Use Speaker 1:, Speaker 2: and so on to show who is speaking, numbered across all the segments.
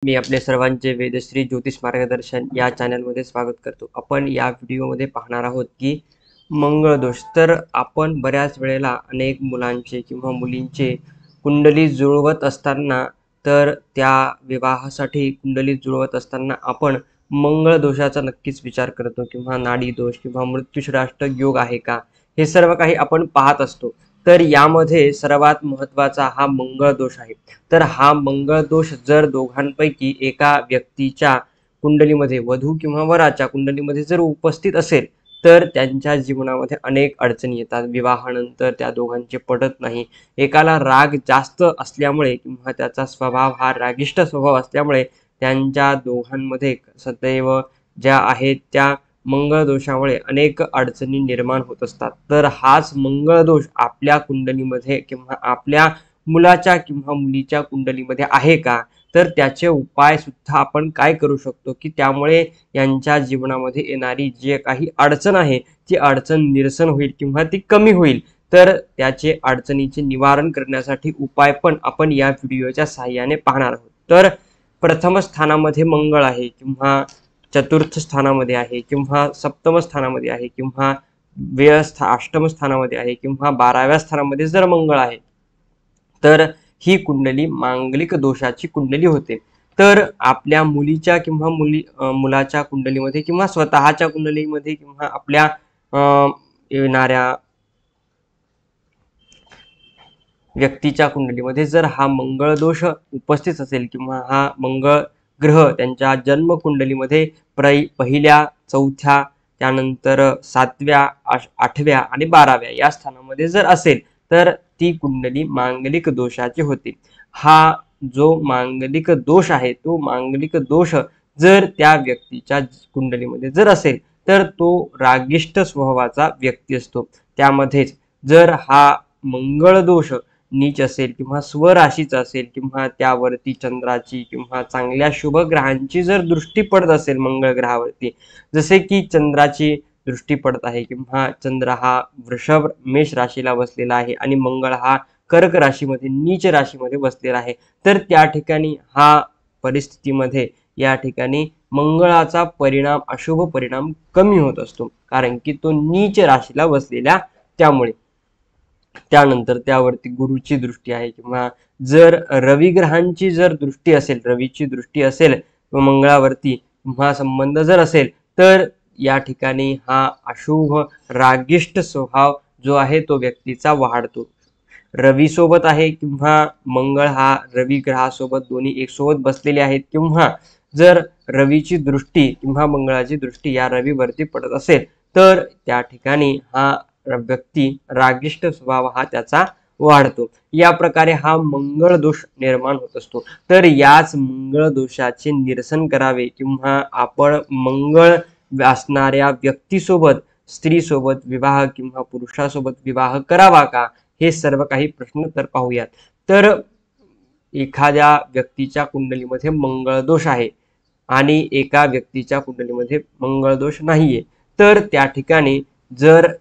Speaker 1: मी आपले सर्वांचे वेदश्री ज्योतिष मार्गदर्शन या चॅनलमध्ये स्वागत करतो। आपण या व्हिडिओमध्ये पाहणार आहोत की मंगळ दोष। तर आपण बऱ्याच वेळेला अनेक मुलांचे किंवा मुलींचे कुंडली जुळवत असताना तर त्या विवाहासाठी कुंडली जुळवत असताना आपण मंगळ दोषाचा नक्कीच विचार करतो किंवा नाडी दोष किंवा मृत्युश्राष्ट योग आहे का, हे सर्व काही आपण पाहत असतो। तर यामध्ये सर्वात महत्त्वाचा हा मंगळ दोष आहे। तर हा मंगळ दोष जर दोघांपैकी एका व्यक्तीच्या कुंडलीमध्ये वधू किंवा वराच्या कुंडलीमध्ये जर उपस्थित असेल तर त्यांच्या जीवनामध्ये अनेक अडचणी येतात। विवाहानंतर त्या दोघांचे पटत नाही। एकाला राग जास्त असल्यामुळे किंवा त्याचा स्वभाव हा रागिष्ट स्वभाव असल्यामुळे त्यांच्या दोघांमध्ये सदैव ज्या आहेत त्या मंगळ दोषामुळे अनेक अडचणी निर्माण होत असतात। तर हाच मंगळ दोष आपल्या कुंडलीमध्ये किंवा आपल्या मुलाच्या किंवा मुलीच्या कुंडलीमध्ये आहे का, तर त्याचे उपाय सुद्धा आपण काय करू शकतो की त्यामुळे यांच्या जीवनामध्ये येणारी जे काही अडचण आहे ती अडचण निरसन होईल किंवा ती कमी होईल। तर त्याचे अडचणीचे निवारण करण्यासाठी उपाय पण आपण या व्हिडिओच्या सहाय्याने पाहणार आहोत। तर प्रथम स्थानामध्ये मंगळ आहे किंवा चतुर्थ स्थानामध्ये आहे किंवा सप्तम स्थानामध्ये आहे किंवा अष्टम स्थानामध्ये आहे किंवा 12व्या स्थानामध्ये जर मंगळ आहे तर ही कुंडली मांगलिक दोषाची कुंडली होते। तर आपल्या मुलीच्या किंवा मुलाच्या कुंडलीमध्ये किंवा स्वतःच्या कुंडलीमध्ये किंवा आपल्या येणाऱ्या व्यक्तीच्या कुंडलीमध्ये जर हा मंगळ दोष उपस्थित असेल किंवा हा मंगळ ग्रह त्यांच्या जन्म कुंडलीमध्ये पहिल्या, चौथ्या, त्यानंतर 7व्या, 8व्या आणि 12व्या या स्थानामध्ये जर असेल तर ती कुंडली मांगलिक दोषाची होती। हा जो मांगलिक दोष आहे तो मांगलिक दोष जर त्या व्यक्तीच्या कुंडलीमध्ये जर असेल तर तो रागिष्ट स्वभावाचा व्यक्ती असतो। त्यामध्येच जर हा मंगळ दोष नीच असेल किंवा स्वराशीचा असेल किंवा त्यावरती चंद्राची किंवा चांगल्या शुभ ग्रहांची जर दृष्टी पडत असेल मंगळ ग्रहावरती, जसे की चंद्राची दृष्टी पडत आहे किंवा चंद्र हा वृषभ मेष राशीला बसलेला आहे आणि मंगळ हा कर्क राशीमध्ये नीच राशीमध्ये बसलेला आहे, तर त्या ठिकाणी हा परिस्थितीमध्ये या ठिकाणी मंगळाचा परिणाम अशुभ परिणाम कमी होत असतो, कारण की तो नीच राशीला बसलेला त्यामुळे। त्यानंतर त्यावरती गुरुची दृष्टी आहे किंवा जर रवी ग्रहांची जर दृष्टी असेल, रवीची दृष्टी असेल मंगळावरती किंवा संबंध जर असेल तर या ठिकाणी हा अशुभ रागिष्ट स्वभाव जो आहे तो व्यक्तीचा वाढतो। रवी सोबत आहे किंवा मंगळ हा रवी ग्रहासोबत दोन्ही एक सोबत बसलेले आहेत किंवा जर रवीची दृष्टी किंवा मंगळाची दृष्टी या रवीवरती पडत असेल तर त्या ठिकाणी हा व्यक्ती रागिष्ट स्वभाव हा त्याचा वाढतो। या प्रकारे हा मंगळ दोष निर्माण होत असतो। तर याच मंगळ दोषाचे निरसन करावे किंवा आपण मंगळ असणाऱ्या व्यक्तीसोबत स्त्रीसोबत विवाह किंवा पुरुषासोबत विवाह करावा का, हे सर्व काही प्रश्न तर पाहूयात। तर एखाद्या व्यक्तीच्या कुंडलीमध्ये मंगळ दोष आहे आणि एका व्यक्तीच्या कुंडलीमध्ये मंगळ दोष नाहीये, तर त्या ठिकाणी जर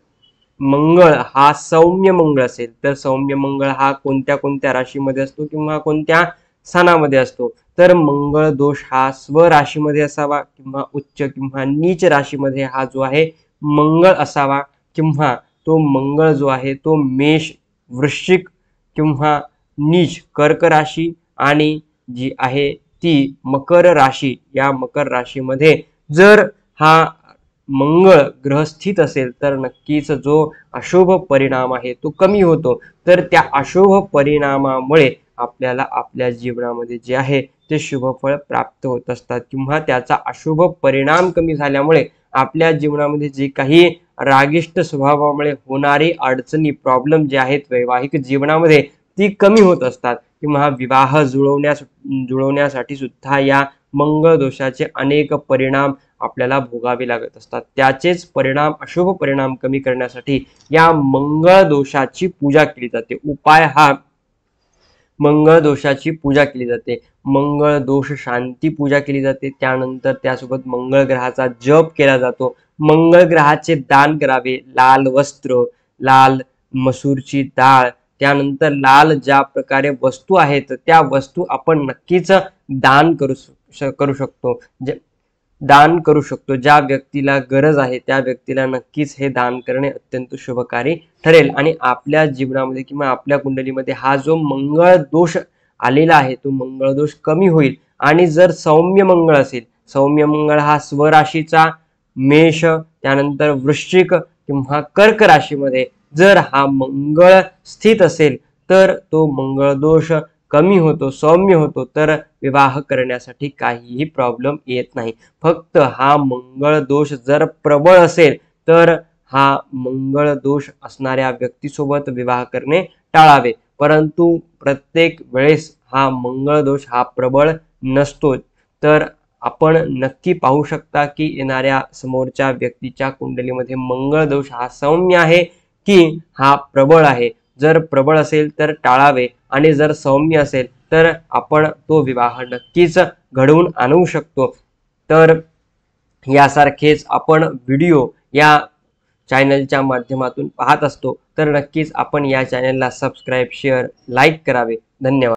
Speaker 1: मंगळ हा सौम्य मंगळ असेल तर सौम्य मंगळ हा कोणत्या कोणत्या राशीमध्ये असतो किंवा कोणत्या स्थानामध्ये असतो, तर मंगळ दोष हा स्वराशीमध्ये असावा किंवा उच्च किंवा नीच राशीमध्ये हा जो आहे मंगळ असावा किंवा तो मंगळ जो आहे तो मेष, वृश्चिक किंवा नीच कर्क राशी आणि जी आहे ती मकर राशी, या मकर राशीमध्ये जर हा मंगळ ग्रह स्थित असेल तर नक्कीच जो अशुभ परिणाम आहे तो कमी होतो। तर त्या अशुभ परिणामामुळे आपल्याला आपल्या जीवनामध्ये जे आहे ते शुभफळ प्राप्त होत असतात किंवा त्याचा अशुभ परिणाम कमी झाल्यामुळे आपल्या जीवनामध्ये जे काही रागिष्ट स्वभावामुळे होणारी अडचणी प्रॉब्लेम जे आहेत वैवाहिक जीवनामध्ये ती कमी होत असतात किंवा विवाह जुळवण्यासाठी सुद्धा या मंगळ दोषाचे अनेक परिणाम आपल्याला भोगावे लागत असतात। त्याचेच परिणाम अशुभ परिणाम कमी करण्यासाठी या मंगळ दोषाची पूजा केली जाते। उपाय हा मंगळ दोषाची पूजा केली जाते, मंगळ दोष शांती पूजा केली जाते, त्यानंतर त्यासोबत मंगळ ग्रहाचा जप केला जातो, मंगळ ग्रहाचे दान करावे, लाल वस्त्र, लाल मसूरची डाळ, त्यानंतर लाल ज्या प्रकारे वस्तू आहेत त्या वस्तू आपण नक्कीच दान करू शकतो, दान करू शकतो. ज्या व्यक्तीला गरज आहे त्या व्यक्तीला नक्कीच हे दान करणे अत्यंत शुभकारी ठरेल. आणि आपल्या जीवनामध्ये किंवा आपल्या कुंडलीमध्ये हा जो मंगळ दोष आलेला आहे तो मंगळ दोष कमी होईल. आणि जर सौम्य मंगळ असेल, सौम्य मंगळ हा स्वराशीचा मेष, त्यानंतर वृश्चिक किंवा कर्क राशीमध्ये जर हा मंगळ स्थित असेल तर तो मंगळ दोष कमी होतो, सौम्य होतो. तर विवाह करण्यासाठी काहीही प्रॉब्लेम येत नाही. फक्त हा मंगळ दोष जर प्रबळ असेल तर हा मंगळ दोष असणाऱ्या व्यक्तीसोबत विवाह करणे टाळावे. परंतु प्रत्येक वेळेस हा मंगळ दोष हा प्रबळ नसतो. तर आपण नक्की पाहू शकता की येणाऱ्या समोरच्या व्यक्तीच्या कुंडलीमध्ये मंगळ दोष हा सौम्य आहे की हा प्रबळ आहे. जर प्रबळ असेल तर टाळावे आणि जर सौम्य असेल तर आपण तो विवाह नक्कीच घडवून आणू शकतो. तर यासारखेच आपण व्हिडिओ या चॅनलच्या माध्यमातून पाहत असतो. तर नक्कीच आपण या चॅनलला सबस्क्राईब, शेअर, लाईक करावे. धन्यवाद.